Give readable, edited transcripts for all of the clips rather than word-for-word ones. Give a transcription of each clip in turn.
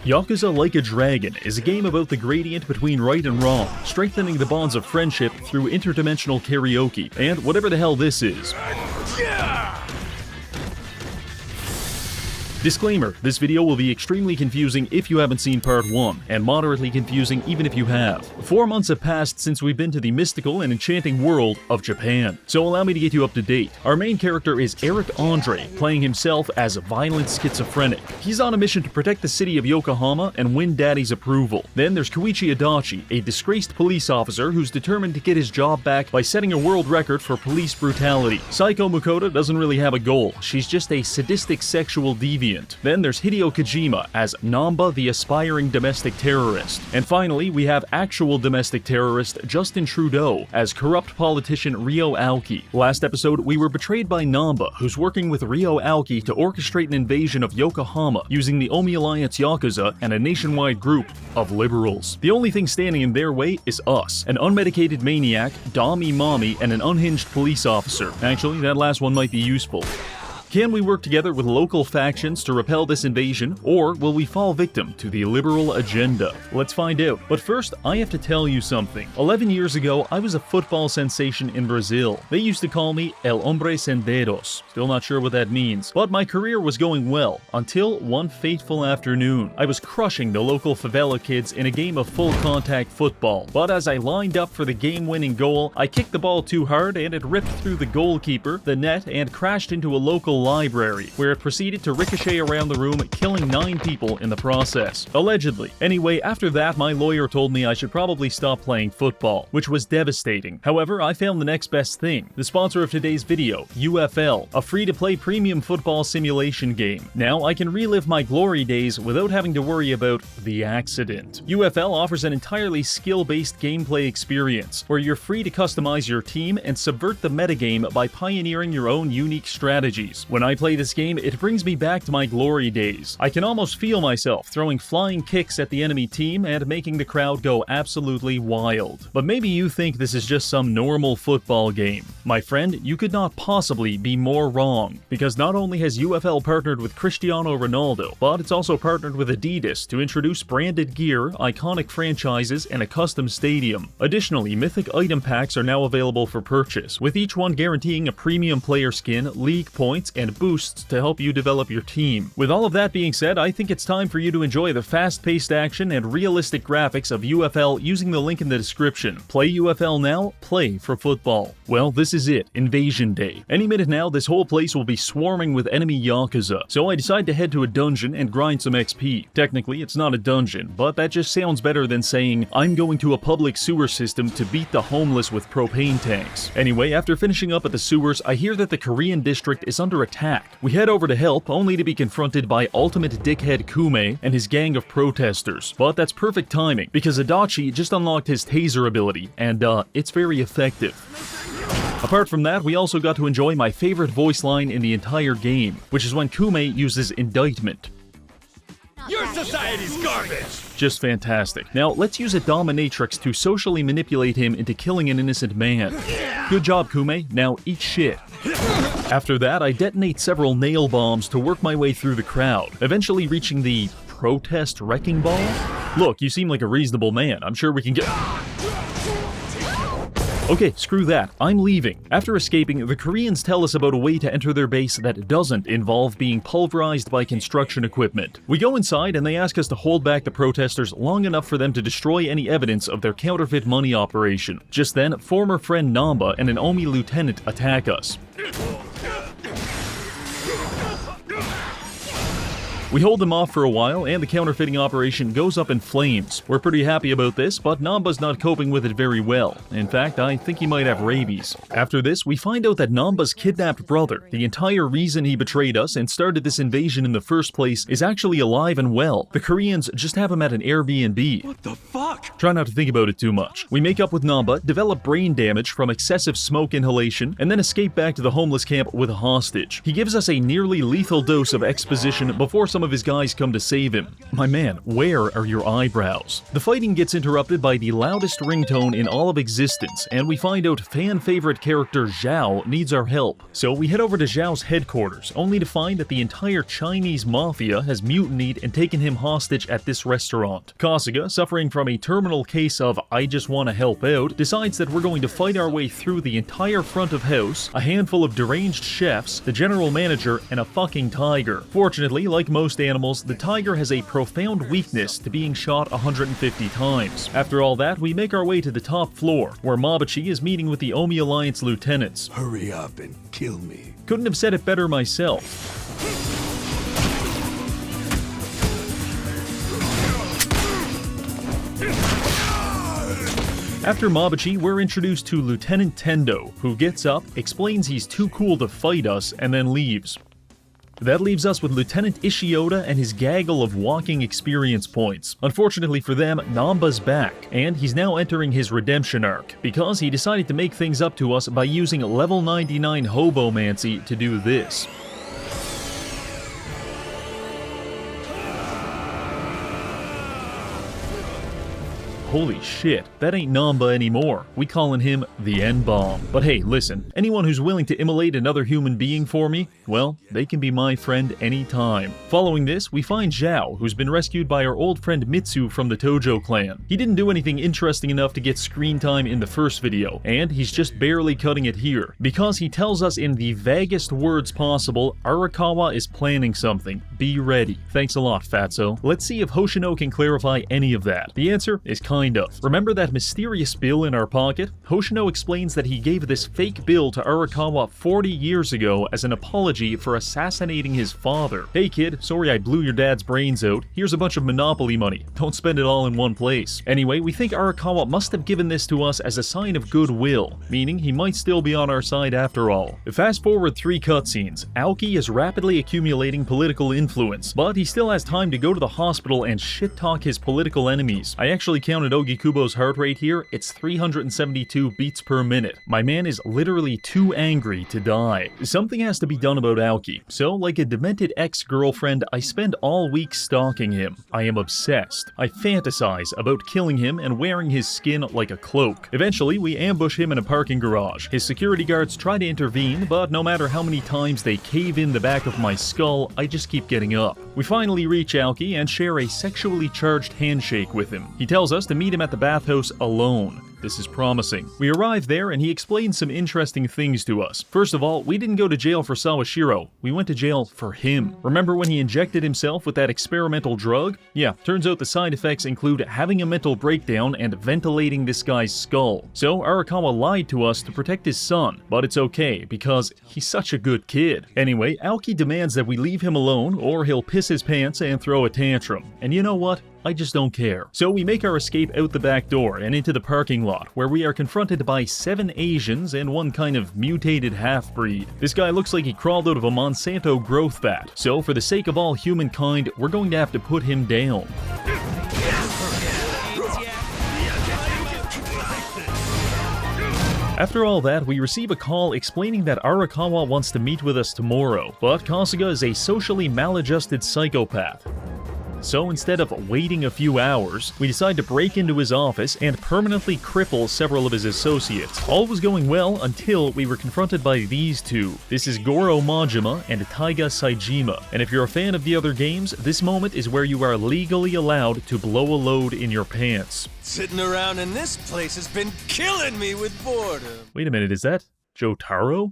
Yakuza Like a Dragon is a game about the gradient between right and wrong, strengthening the bonds of friendship through interdimensional karaoke, and whatever the hell this is. Disclaimer, this video will be extremely confusing if you haven't seen part 1, and moderately confusing even if you have. 4 months have passed since we've been to the mystical and enchanting world of Japan, so allow me to get you up to date. Our main character is Eric Andre, playing himself as a violent schizophrenic. He's on a mission to protect the city of Yokohama and win Daddy's approval. Then there's Koichi Adachi, a disgraced police officer who's determined to get his job back by setting a world record for police brutality. Saiko Mukoda doesn't really have a goal, she's just a sadistic sexual deviant. Then there's Hideo Kojima as Namba, the aspiring domestic terrorist. And finally, we have actual domestic terrorist Justin Trudeau as corrupt politician Ryo Aoki. Last episode, we were betrayed by Namba, who's working with Ryo Aoki to orchestrate an invasion of Yokohama using the Omi Alliance Yakuza and a nationwide group of liberals. The only thing standing in their way is us, an unmedicated maniac, Dami Mommy, and an unhinged police officer. Actually, that last one might be useful. Can we work together with local factions to repel this invasion, or will we fall victim to the liberal agenda? Let's find out. But first, I have to tell you something. 11 years ago, I was a football sensation in Brazil. They used to call me El Hombre Sem Dedos. Still not sure what that means. But my career was going well, until one fateful afternoon. I was crushing the local favela kids in a game of full-contact football. But as I lined up for the game-winning goal, I kicked the ball too hard and it ripped through the goalkeeper, the net, and crashed into a local library, where it proceeded to ricochet around the room, killing 9 people in the process. Allegedly. Anyway, after that, my lawyer told me I should probably stop playing football, which was devastating. However, I found the next best thing. The sponsor of today's video, UFL, a free-to-play premium football simulation game. Now, I can relive my glory days without having to worry about the accident. UFL offers an entirely skill-based gameplay experience, where you're free to customize your team and subvert the metagame by pioneering your own unique strategies. When I play this game, it brings me back to my glory days. I can almost feel myself throwing flying kicks at the enemy team and making the crowd go absolutely wild. But maybe you think this is just some normal football game. My friend, you could not possibly be more wrong, because not only has UFL partnered with Cristiano Ronaldo, but it's also partnered with Adidas to introduce branded gear, iconic franchises, and a custom stadium. Additionally, mythic item packs are now available for purchase, with each one guaranteeing a premium player skin, league points, and boosts to help you develop your team. With all of that being said, I think it's time for you to enjoy the fast-paced action and realistic graphics of UFL using the link in the description. Play UFL now, play for football. Well, this is it, Invasion Day. Any minute now, this whole place will be swarming with enemy Yakuza, so I decide to head to a dungeon and grind some XP. Technically, it's not a dungeon, but that just sounds better than saying, I'm going to a public sewer system to beat the homeless with propane tanks. Anyway, after finishing up at the sewers, I hear that the Korean district is under attack. We head over to help, only to be confronted by ultimate dickhead Kume and his gang of protesters. But that's perfect timing, because Adachi just unlocked his taser ability, and it's very effective. Apart from that, we also got to enjoy my favorite voice line in the entire game, which is when Kume uses indictment. Your society's garbage! Just fantastic. Now, let's use a dominatrix to socially manipulate him into killing an innocent man. Good job, Kume. Now eat shit. After that, I detonate several nail bombs to work my way through the crowd, eventually reaching the protest wrecking ball? Look, you seem like a reasonable man. I'm sure we can get... Okay, screw that. I'm leaving. After escaping, the Koreans tell us about a way to enter their base that doesn't involve being pulverized by construction equipment. We go inside and they ask us to hold back the protesters long enough for them to destroy any evidence of their counterfeit money operation. Just then, former friend Namba and an Omi lieutenant attack us. We hold them off for a while, and the counterfeiting operation goes up in flames. We're pretty happy about this, but Namba's not coping with it very well. In fact, I think he might have rabies. After this, we find out that Namba's kidnapped brother, the entire reason he betrayed us and started this invasion in the first place, is actually alive and well. The Koreans just have him at an Airbnb. What the fuck? Try not to think about it too much. We make up with Namba, develop brain damage from excessive smoke inhalation, and then escape back to the homeless camp with a hostage. He gives us a nearly lethal dose of exposition before some some of his guys come to save him. My man, where are your eyebrows? The fighting gets interrupted by the loudest ringtone in all of existence, and we find out fan favorite character Zhao needs our help. So we head over to Zhao's headquarters, only to find that the entire Chinese mafia has mutinied and taken him hostage at this restaurant. Kasuga, suffering from a terminal case of I just want to help out, decides that we're going to fight our way through the entire front of house, a handful of deranged chefs, the general manager, and a fucking tiger. Fortunately, like most animals, the tiger has a profound weakness to being shot 150 times. After all that, we make our way to the top floor, where Mabuchi is meeting with the Omi Alliance lieutenants. Hurry up and kill me. Couldn't have said it better myself. After Mabuchi, we're introduced to Lieutenant Tendo, who gets up, explains he's too cool to fight us, and then leaves. That leaves us with Lieutenant Ishioda and his gaggle of walking experience points. Unfortunately for them, Namba's back, and he's now entering his redemption arc, because he decided to make things up to us by using level 99 Hobomancy to do this. Holy shit, that ain't Namba anymore. We callin' him the N-Bomb. But hey, listen, anyone who's willing to immolate another human being for me, well, they can be my friend anytime. Following this, we find Zhao, who's been rescued by our old friend Mitsu from the Tojo clan. He didn't do anything interesting enough to get screen time in the first video, and he's just barely cutting it here, because he tells us in the vaguest words possible, Arakawa is planning something. Be ready. Thanks a lot, Fatso. Let's see if Hoshino can clarify any of that. The answer is kind of. Remember that mysterious bill in our pocket? Hoshino explains that he gave this fake bill to Arakawa 40 years ago as an apology for assassinating his father. Hey kid, sorry I blew your dad's brains out. Here's a bunch of Monopoly money. Don't spend it all in one place. Anyway, we think Arakawa must have given this to us as a sign of goodwill, meaning he might still be on our side after all. Fast forward 3 cutscenes. Aoki is rapidly accumulating political influence, but he still has time to go to the hospital and shit-talk his political enemies. I actually counted Ogikubo's heart rate here. It's 372 beats per minute. My man is literally too angry to die. Something has to be done about Aoki, so like a demented ex-girlfriend, I spend all week stalking him. I am obsessed. I fantasize about killing him and wearing his skin like a cloak. Eventually, we ambush him in a parking garage. His security guards try to intervene, but no matter how many times they cave in the back of my skull, I just keep getting up. We finally reach Aoki and share a sexually charged handshake with him. He tells us to meet him at the bathhouse alone. This is promising. We arrive there and he explains some interesting things to us. First of all, we didn't go to jail for Sawashiro. We went to jail for him. Remember when he injected himself with that experimental drug? Yeah, turns out the side effects include having a mental breakdown and ventilating this guy's skull. So Arakawa lied to us to protect his son, but it's okay because he's such a good kid. Anyway, Aoki demands that we leave him alone or he'll piss his pants and throw a tantrum. And you know what? I just don't care. So we make our escape out the back door and into the parking lot, where we are confronted by 7 Asians and one kind of mutated half-breed. This guy looks like he crawled out of a Monsanto growth vat, so for the sake of all humankind, we're going to have to put him down. After all that, we receive a call explaining that Arakawa wants to meet with us tomorrow, but Kasuga is a socially maladjusted psychopath. So instead of waiting a few hours, we decide to break into his office and permanently cripple several of his associates. All was going well until we were confronted by these two. This is Goro Majima and Taiga Saijima. And if you're a fan of the other games, this moment is where you are legally allowed to blow a load in your pants. Sitting around in this place has been killing me with boredom. Wait a minute, is that Jotaro?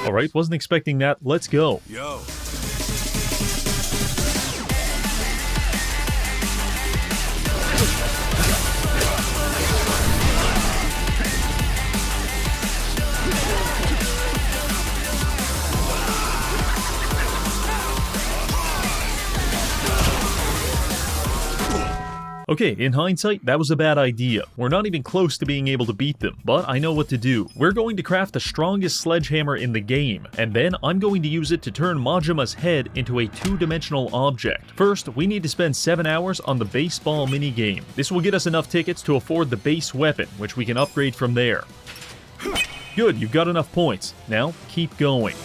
Alright, wasn't expecting that. Let's go. Yo. Okay, in hindsight, that was a bad idea. We're not even close to being able to beat them, but I know what to do. We're going to craft the strongest sledgehammer in the game, and then I'm going to use it to turn Majima's head into a 2-dimensional object. First, we need to spend 7 hours on the baseball minigame. This will get us enough tickets to afford the base weapon, which we can upgrade from there. Good, you've got enough points. Now, keep going.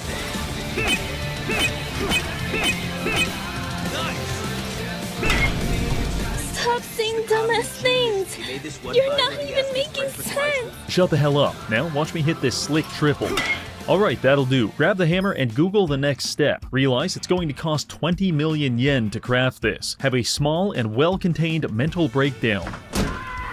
Stop saying dumbass things! You're not even making sense! Shut the hell up. Now watch me hit this slick triple. Alright, that'll do. Grab the hammer and Google the next step. Realize it's going to cost 20 million yen to craft this. Have a small and well-contained mental breakdown.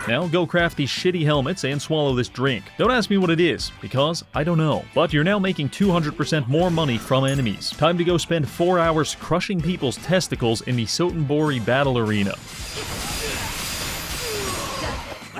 Now go craft these shitty helmets and swallow this drink. Don't ask me what it is, because I don't know. But you're now making 200% more money from enemies. Time to go spend 4 hours crushing people's testicles in the Sotenbori battle arena.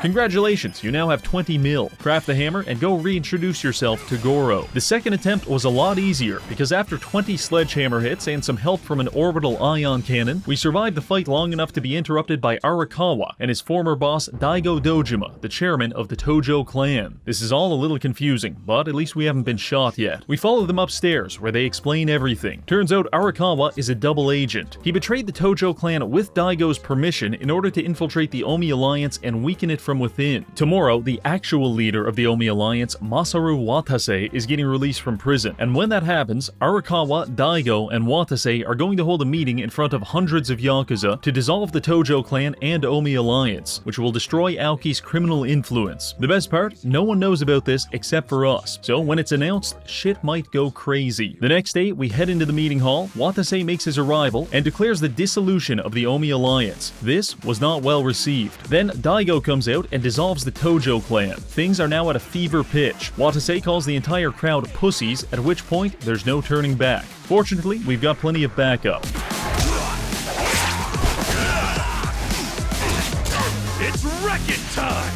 Congratulations, you now have 20 mil. Craft the hammer and go reintroduce yourself to Goro. The second attempt was a lot easier, because after 20 sledgehammer hits and some help from an orbital ion cannon, we survived the fight long enough to be interrupted by Arakawa and his former boss Daigo Dojima, the chairman of the Tojo clan. This is all a little confusing, but at least we haven't been shot yet. We follow them upstairs, where they explain everything. Turns out Arakawa is a double agent. He betrayed the Tojo clan with Daigo's permission in order to infiltrate the Omi Alliance and weaken it from within. Tomorrow, the actual leader of the Omi Alliance, Masaru Watase, is getting released from prison, and when that happens, Arakawa, Daigo, and Watase are going to hold a meeting in front of hundreds of Yakuza to dissolve the Tojo clan and Omi Alliance, which will destroy Aoki's criminal influence. The best part? No one knows about this except for us, so when it's announced, shit might go crazy. The next day, we head into the meeting hall, Watase makes his arrival, and declares the dissolution of the Omi Alliance. This was not well received. Then Daigo comes out and dissolves the Tojo clan. Things are now at a fever pitch. Watase calls the entire crowd pussies, at which point there's no turning back. Fortunately, we've got plenty of backup. It's wrecking time!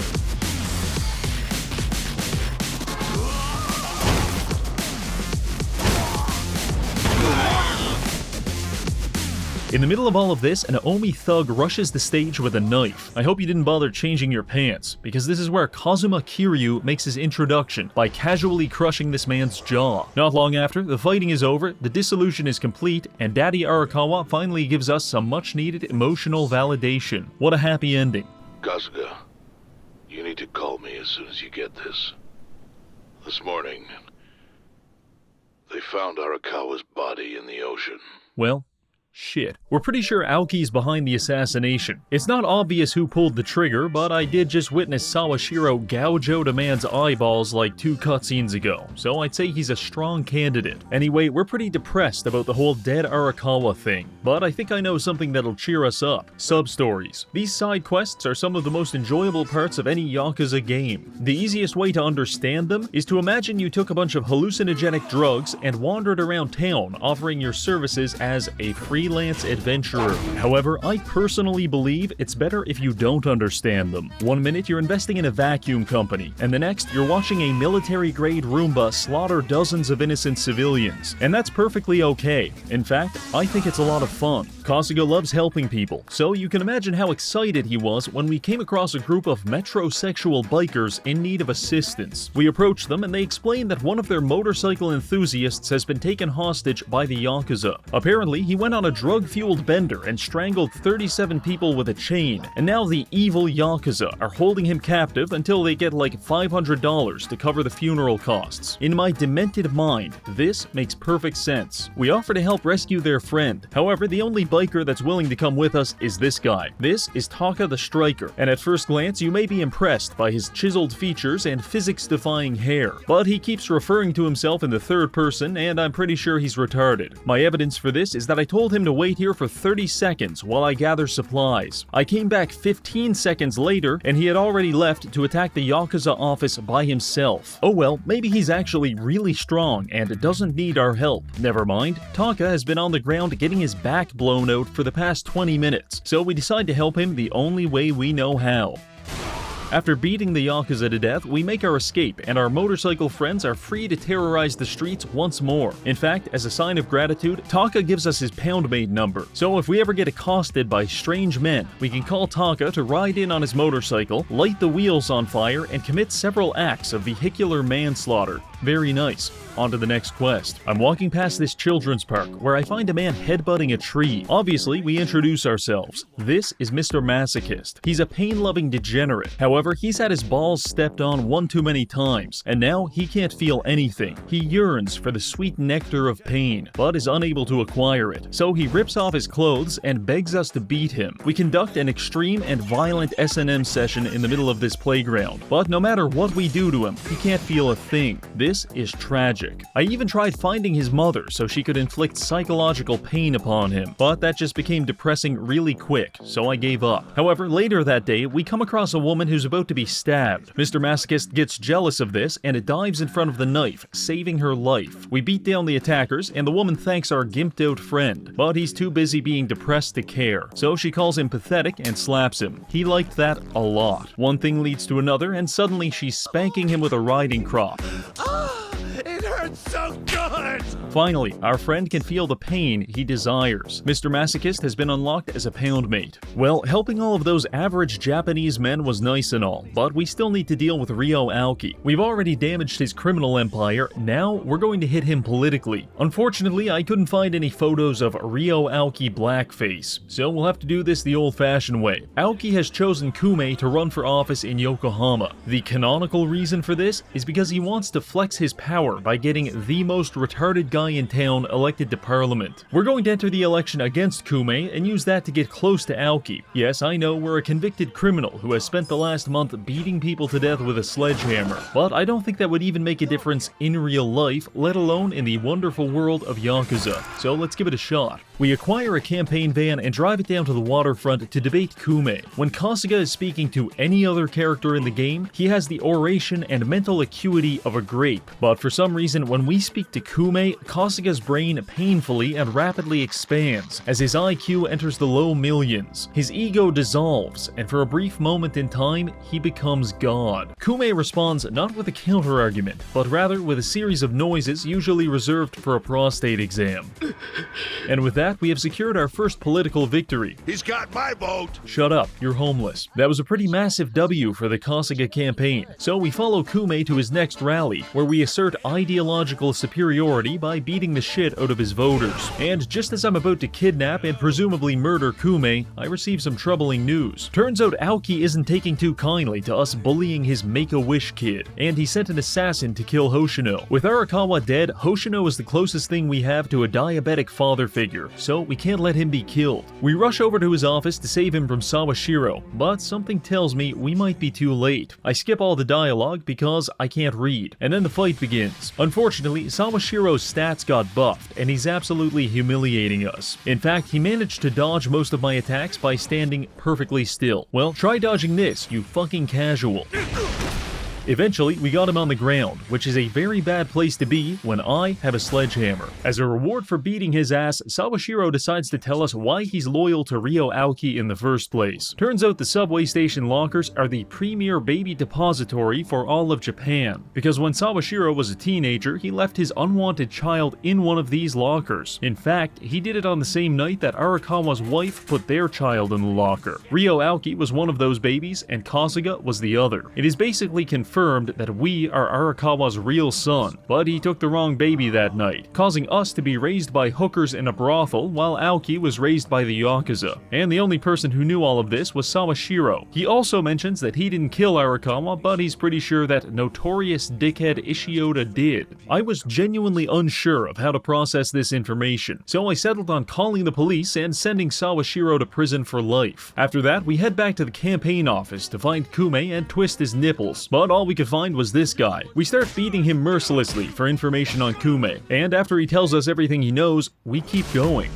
In the middle of all of this, an Omi thug rushes the stage with a knife. I hope you didn't bother changing your pants, because this is where Kazuma Kiryu makes his introduction by casually crushing this man's jaw. Not long after, the fighting is over, the dissolution is complete, and Daddy Arakawa finally gives us some much-needed emotional validation. What a happy ending. Kasuga, you need to call me as soon as you get this. This morning, they found Arakawa's body in the ocean. Well, shit. We're pretty sure Aoki's behind the assassination. It's not obvious who pulled the trigger, but I did just witness Sawashiro gouge out a man's eyeballs like 2 cutscenes ago, so I'd say he's a strong candidate. Anyway, we're pretty depressed about the whole dead Arakawa thing, but I think I know something that'll cheer us up. Substories. These side quests are some of the most enjoyable parts of any Yakuza game. The easiest way to understand them is to imagine you took a bunch of hallucinogenic drugs and wandered around town offering your services as a freelance adventurer. However, I personally believe it's better if you don't understand them. One minute you're investing in a vacuum company, and the next you're watching a military-grade Roomba slaughter dozens of innocent civilians. And that's perfectly okay. In fact, I think it's a lot of fun. Kasuga loves helping people, so you can imagine how excited he was when we came across a group of metrosexual bikers in need of assistance. We approached them and they explained that one of their motorcycle enthusiasts has been taken hostage by the Yakuza. Apparently, he went on a drug-fueled bender and strangled 37 people with a chain, and now the evil Yakuza are holding him captive until they get like $500 to cover the funeral costs. In my demented mind, this makes perfect sense. We offer to help rescue their friend. However, the only biker that's willing to come with us is this guy. This is Taka the Striker, and at first glance you may be impressed by his chiseled features and physics-defying hair, but he keeps referring to himself in the third person, and I'm pretty sure he's retarded. My evidence for this is that I told him to wait here for 30 seconds while I gather supplies. I came back 15 seconds later, and he had already left to attack the Yakuza office by himself. Oh well, maybe he's actually really strong and doesn't need our help. Never mind, Taka has been on the ground getting his back blown out for the past 20 minutes, so we decide to help him the only way we know how. After beating the Yakuza to death, we make our escape, and our motorcycle friends are free to terrorize the streets once more. In fact, as a sign of gratitude, Taka gives us his pound-made number, so if we ever get accosted by strange men, we can call Taka to ride in on his motorcycle, light the wheels on fire, and commit several acts of vehicular manslaughter. Very nice. On to the next quest. I'm walking past this children's park where I find a man headbutting a tree. Obviously, we introduce ourselves. This is Mr. Masochist. He's a pain-loving degenerate. However, he's had his balls stepped on one too many times, and now he can't feel anything. He yearns for the sweet nectar of pain, but is unable to acquire it. So he rips off his clothes and begs us to beat him. We conduct an extreme and violent S&M session in the middle of this playground, but no matter what we do to him, he can't feel a thing. This is tragic. I even tried finding his mother so she could inflict psychological pain upon him, but that just became depressing really quick, so I gave up. However, later that day, we come across a woman who's about to be stabbed. Mr. Masochist gets jealous of this and dives in front of the knife, saving her life. We beat down the attackers, and the woman thanks our gimped out friend, but he's too busy being depressed to care, so she calls him pathetic and slaps him. He liked that a lot. One thing leads to another, and suddenly she's spanking him with a riding crop. It hurts so good! Finally, our friend can feel the pain he desires. Mr. Masochist has been unlocked as a poundmate. Well, helping all of those average Japanese men was nice and all, but we still need to deal with Ryo Aoki. We've already damaged his criminal empire, now we're going to hit him politically. Unfortunately, I couldn't find any photos of Ryo Aoki blackface, so we'll have to do this the old-fashioned way. Aoki has chosen Kume to run for office in Yokohama. The canonical reason for this is because he wants to flex his power by getting the most retarded guy in town elected to parliament. We're going to enter the election against Kume and use that to get close to Aoki. Yes, I know we're a convicted criminal who has spent the last month beating people to death with a sledgehammer, but I don't think that would even make a difference in real life, let alone in the wonderful world of Yakuza. So let's give it a shot. We acquire a campaign van and drive it down to the waterfront to debate Kume. When Kasuga is speaking to any other character in the game, he has the oration and mental acuity of a grape, but for some reason when we speak to Kume, Kasuga's brain painfully and rapidly expands as his IQ enters the low millions. His ego dissolves, and for a brief moment in time, he becomes God. Kume responds not with a counter-argument, but rather with a series of noises usually reserved for a prostate exam. And with that, we have secured our first political victory. He's got my vote! Shut up, you're homeless. That was a pretty massive W for the Kasuga campaign, so we follow Kume to his next rally, where we assert ideological superiority by beating the shit out of his voters. And just as I'm about to kidnap and presumably murder Kume, I receive some troubling news. Turns out Aoki isn't taking too kindly to us bullying his Make-A-Wish kid, and he sent an assassin to kill Hoshino. With Arakawa dead, Hoshino is the closest thing we have to a diabetic father figure, so we can't let him be killed. We rush over to his office to save him from Sawashiro, but something tells me we might be too late. I skip all the dialogue because I can't read, and then the fight begins. Unfortunately, Sawashiro's stats got buffed, and he's absolutely humiliating us. In fact, he managed to dodge most of my attacks by standing perfectly still. Well, try dodging this, you fucking casual. Eventually, we got him on the ground, which is a very bad place to be when I have a sledgehammer. As a reward for beating his ass, Sawashiro decides to tell us why he's loyal to Ryo Aoki in the first place. Turns out the subway station lockers are the premier baby depository for all of Japan, because when Sawashiro was a teenager, he left his unwanted child in one of these lockers. In fact, he did it on the same night that Arakawa's wife put their child in the locker. Ryo Aoki was one of those babies, and Kasuga was the other. It is basically confirmed that we are Arakawa's real son, but he took the wrong baby that night, causing us to be raised by hookers in a brothel while Aoki was raised by the Yakuza. And the only person who knew all of this was Sawashiro. He also mentions that he didn't kill Arakawa, but he's pretty sure that notorious dickhead Ishioda did. I was genuinely unsure of how to process this information, so I settled on calling the police and sending Sawashiro to prison for life. After that, we head back to the campaign office to find Kume and twist his nipples, but all we could find was this guy. We start beating him mercilessly for information on Kume, and after he tells us everything he knows, we keep going.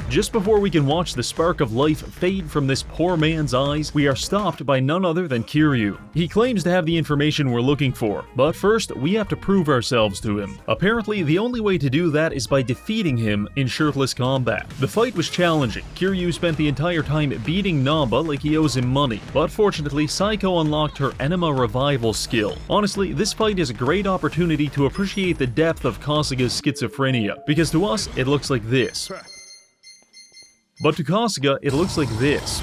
Just before we can watch the spark of life fade from this poor man's eyes, we are stopped by none other than Kiryu. He claims to have the information we're looking for, but first we have to prove ourselves to him. Apparently, the only way to do that is by defeating him in shirtless combat. The fight was challenging. Kiryu spent the entire time beating Namba like he owes him money, but fortunately, Saiko unlocked her Enema Revival skill. Honestly, this fight is a great opportunity to appreciate the depth of Kasuga's schizophrenia, because to us, it looks like this. But to Kasuga, it looks like this.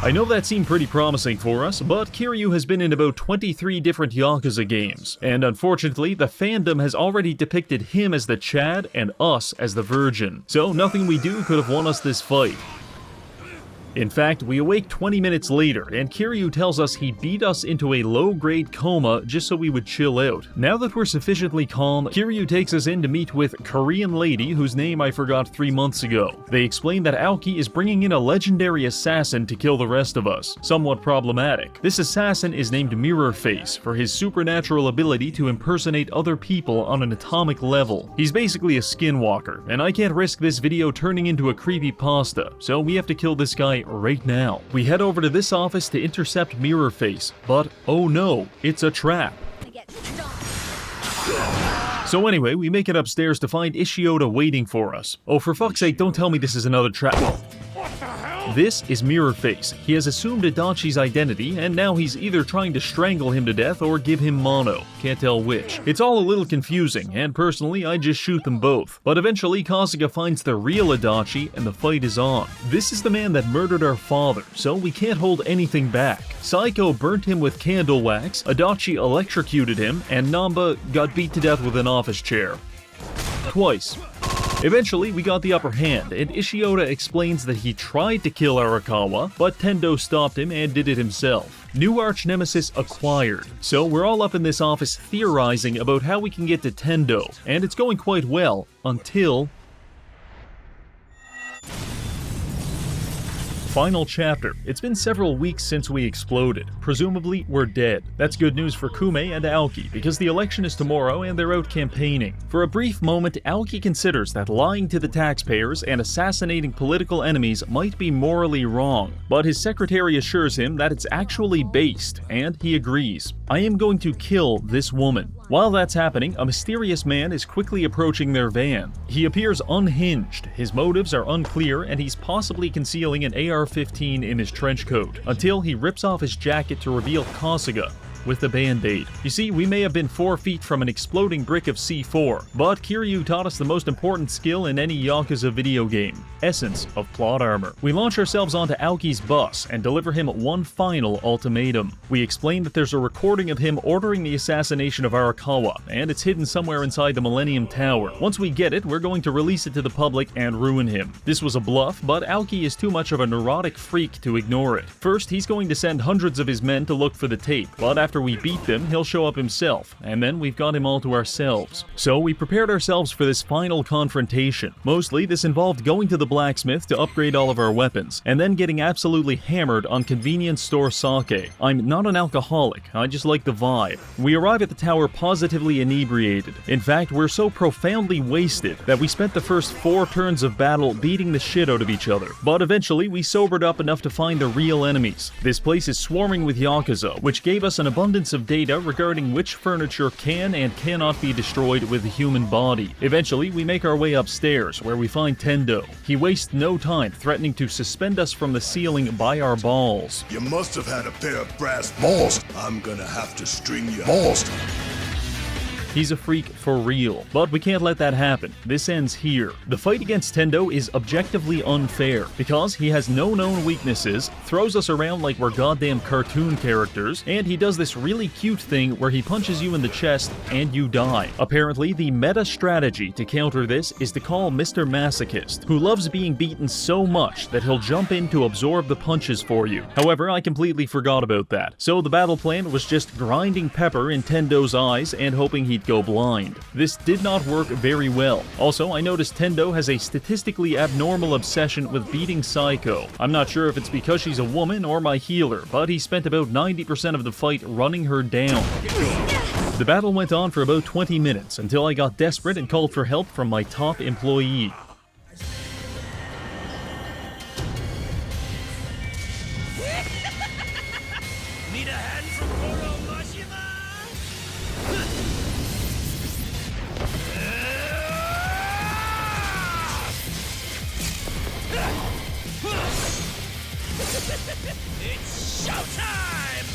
I know that seemed pretty promising for us, but Kiryu has been in about 23 different Yakuza games, and unfortunately, the fandom has already depicted him as the Chad and us as the Virgin, so nothing we do could have won us this fight. In fact, we awake 20 minutes later, and Kiryu tells us he beat us into a low-grade coma just so we would chill out. Now that we're sufficiently calm, Kiryu takes us in to meet with Korean lady whose name I forgot 3 months ago. They explain that Aoki is bringing in a legendary assassin to kill the rest of us. Somewhat problematic. This assassin is named Mirror Face for his supernatural ability to impersonate other people on an atomic level. He's basically a skinwalker, and I can't risk this video turning into a creepypasta, so we have to kill this guy right now. We head over to this office to intercept Mirror Face, but oh no, it's a trap. So anyway, we make it upstairs to find Ishioda waiting for us. Oh, for fuck's sake, don't tell me this is another trap. This is Mirror Face. He has assumed Adachi's identity, and now he's either trying to strangle him to death or give him mono. Can't tell which. It's all a little confusing, and personally, I just shoot them both. But eventually, Kasuga finds the real Adachi, and the fight is on. This is the man that murdered our father, so we can't hold anything back. Saiko burnt him with candle wax, Adachi electrocuted him, and Namba got beat to death with an office chair. Twice. Eventually, we got the upper hand, and Ishioda explains that he tried to kill Arakawa, but Tendo stopped him and did it himself. New arch-nemesis acquired. So we're all up in this office theorizing about how we can get to Tendo, and it's going quite well, until... Final chapter. It's been several weeks since we exploded. Presumably, we're dead. That's good news for Kume and Aoki, because the election is tomorrow and they're out campaigning. For a brief moment, Aoki considers that lying to the taxpayers and assassinating political enemies might be morally wrong, but his secretary assures him that it's actually based, and he agrees. I am going to kill this woman. While that's happening, a mysterious man is quickly approaching their van. He appears unhinged, his motives are unclear, and he's possibly concealing an AR-15 in his trench coat, until he rips off his jacket to reveal Kasuga with the band-aid. You see, we may have been 4 feet from an exploding brick of C4, but Kiryu taught us the most important skill in any Yakuza video game: essence of plot armor. We launch ourselves onto Aoki's bus and deliver him one final ultimatum. We explain that there's a recording of him ordering the assassination of Arakawa, and it's hidden somewhere inside the Millennium Tower. Once we get it, we're going to release it to the public and ruin him. This was a bluff, but Aoki is too much of a neurotic freak to ignore it. First, he's going to send hundreds of his men to look for the tape, but after we beat them, he'll show up himself, and then we've got him all to ourselves. So we prepared ourselves for this final confrontation. Mostly, this involved going to the blacksmith to upgrade all of our weapons, and then getting absolutely hammered on convenience store sake. I'm not an alcoholic, I just like the vibe. We arrive at the tower positively inebriated. In fact, we're so profoundly wasted that we spent the first 4 turns of battle beating the shit out of each other. But eventually, we sobered up enough to find the real enemies. This place is swarming with Yakuza, which gave us an abundance of data regarding which furniture can and cannot be destroyed with the human body. Eventually, we make our way upstairs, where we find Tendo. He wastes no time threatening to suspend us from the ceiling by our balls. You must have had a pair of brass balls. I'm gonna have to string your balls. He's a freak for real, but we can't let that happen. This ends here. The fight against Tendo is objectively unfair, because he has no known weaknesses, throws us around like we're goddamn cartoon characters, and he does this really cute thing where he punches you in the chest and you die. Apparently, the meta strategy to counter this is to call Mr. Masochist, who loves being beaten so much that he'll jump in to absorb the punches for you. However, I completely forgot about that, so the battle plan was just grinding pepper in Tendo's eyes and hoping he'd go blind. This did not work very well. Also, I noticed Tendo has a statistically abnormal obsession with beating Saiko. I'm not sure if it's because she's a woman or my healer, but he spent about 90% of the fight running her down. The battle went on for about 20 minutes until I got desperate and called for help from my top employee. Need a hand from Koro Mashima? It's showtime!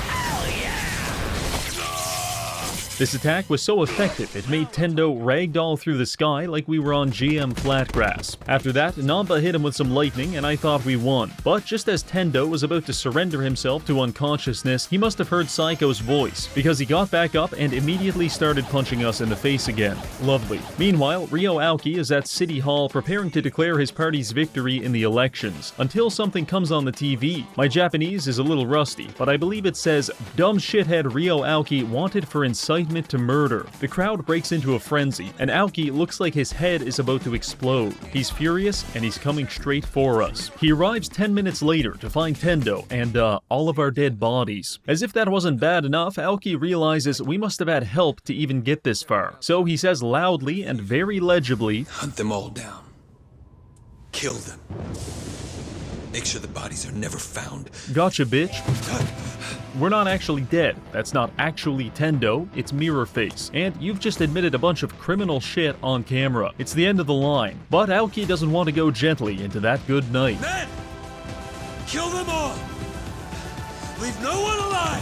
Hell yeah! This attack was so effective it made Tendo ragdoll through the sky like we were on GM Flatgrass. After that, Namba hit him with some lightning and I thought we won. But just as Tendo was about to surrender himself to unconsciousness, he must have heard Psycho's voice, because he got back up and immediately started punching us in the face again. Lovely. Meanwhile, Ryo Aoki is at City Hall preparing to declare his party's victory in the elections, until something comes on the TV. My Japanese is a little rusty, but I believe it says, "Dumb shithead Ryo Aoki wanted for incitement to murder." The crowd breaks into a frenzy, and Aoki looks like his head is about to explode. He's furious, and he's coming straight for us. He arrives 10 minutes later to find Tendo and, all of our dead bodies. As if that wasn't bad enough, Aoki realizes we must have had help to even get this far. So he says loudly and very legibly, Hunt them all down. Kill them. Make sure the bodies are never found. "Gotcha, bitch." We're not actually dead. That's not actually Tendo, it's Mirror Face. And you've just admitted a bunch of criminal shit on camera. It's the end of the line. But Aoki doesn't want to go gently into that good night. Men! Kill them all! Leave no one alive!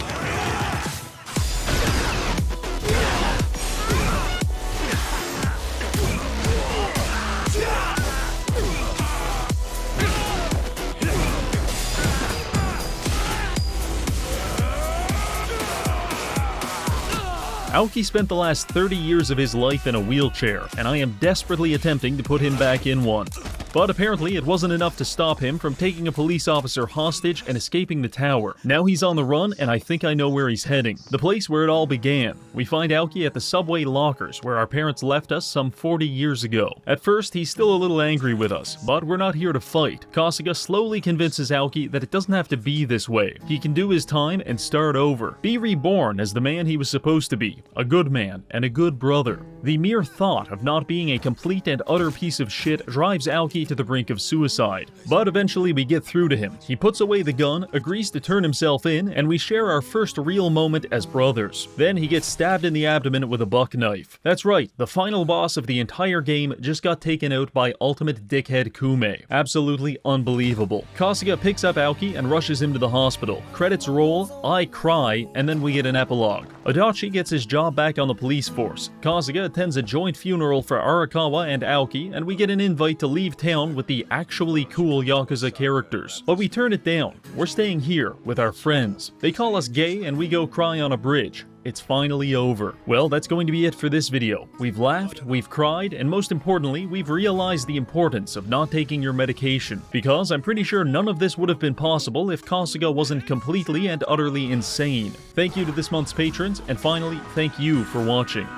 Aoki spent the last 30 years of his life in a wheelchair, and I am desperately attempting to put him back in one. But apparently it wasn't enough to stop him from taking a police officer hostage and escaping the tower. Now he's on the run, and I think I know where he's heading. The place where it all began. We find Aoki at the subway lockers, where our parents left us some 40 years ago. At first, he's still a little angry with us, but we're not here to fight. Kasuga slowly convinces Aoki that it doesn't have to be this way. He can do his time and start over. Be reborn as the man he was supposed to be. A good man and a good brother. The mere thought of not being a complete and utter piece of shit drives Aoki to the brink of suicide. But eventually we get through to him. He puts away the gun, agrees to turn himself in, and we share our first real moment as brothers. Then he gets stabbed in the abdomen with a buck knife. That's right, the final boss of the entire game just got taken out by ultimate dickhead Kume. Absolutely unbelievable. Kasuga picks up Aoki and rushes him to the hospital. Credits roll, I cry, and then we get an epilogue. Adachi gets his job back on the police force. Kasuga attends a joint funeral for Arakawa and Aoki, and we get an invite to leave town with the actually cool Yakuza characters. But we turn it down. We're staying here with our friends. They call us gay and we go cry on a bridge. It's finally over. Well, that's going to be it for this video. We've laughed, we've cried, and most importantly, we've realized the importance of not taking your medication. Because I'm pretty sure none of this would have been possible if Kasuga wasn't completely and utterly insane. Thank you to this month's patrons, and finally, thank you for watching.